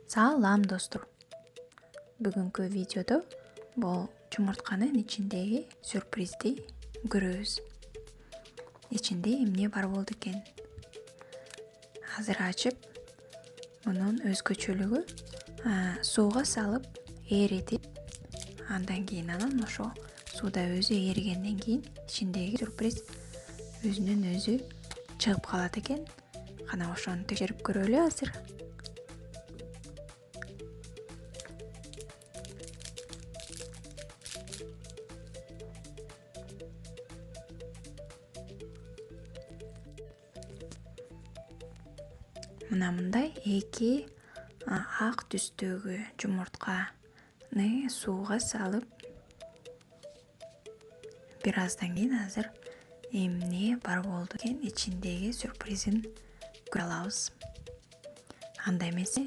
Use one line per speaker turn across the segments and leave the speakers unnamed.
Салам достор. Бүгүнкү видеодо бул жумуртканын ичиндеги сюрпризди көрөбүз. Ичинде эмне бар болду экен? Азыр ачып, мунун өзгөчөлүгү сууга салып, эритип, андан кийин анан ошо сууда өзү эригенден кийин ичиндеги сюрприз өзүнөн өзү чыгып калат экен. Кана ошону текшерип көрөлү азыр. Мына мындай эки ак түстөгү жумуртканы сууга салып, бир аздан кийин азыр эмне бар болду экен ичиндеги сюрпризин көрө алабыз. Анда эмесе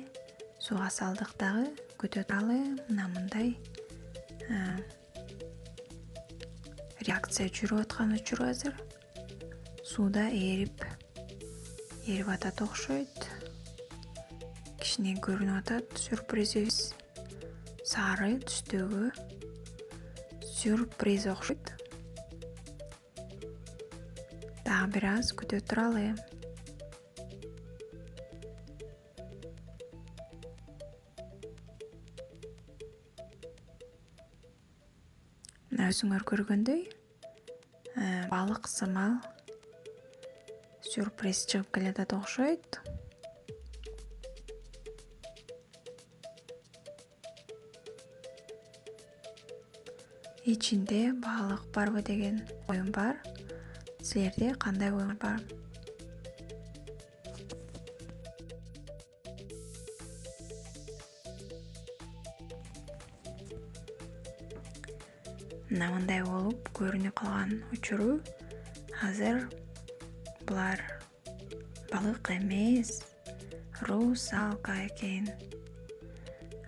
сууга салдык дагы күтө туралы. Мына мындай реакция жүрүп аткан учуру азыр сууда эрип атат окшойт. Кичине көрүнүп атат сюрпризибиз. Сары түстөгү сюрприз окшойт. Дагы бир аз күтө туралы. Мына өзүңөр көргөндөй балык сымал сюрприз чыгып келатат окшойт. Ичинде балык барбы деген оюм бар. Силерде кандай оюңар бар? Мына мындай болуп көрүнүп калган учуру азыр булар балык эмес, русалка экен.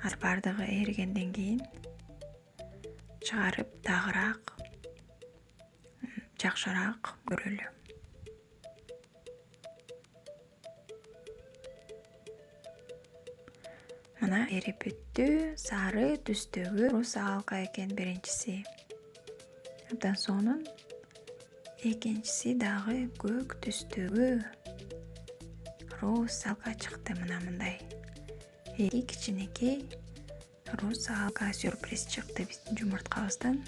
Азыр бардыгы эригенден кийин чыгарып дагыраак, жакшыраак көрөлү. Мына эрип бүттү. Сары түстөгү русалка экен биринчиси. Абдан сонун экинчиси дагы көк түстөгү русалка чыкты. Мына мындай эки кичинекей русалка сюрприз чыкты биздин жумурткабыздан.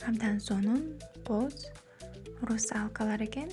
Абдан сонун коз русалкалар экен.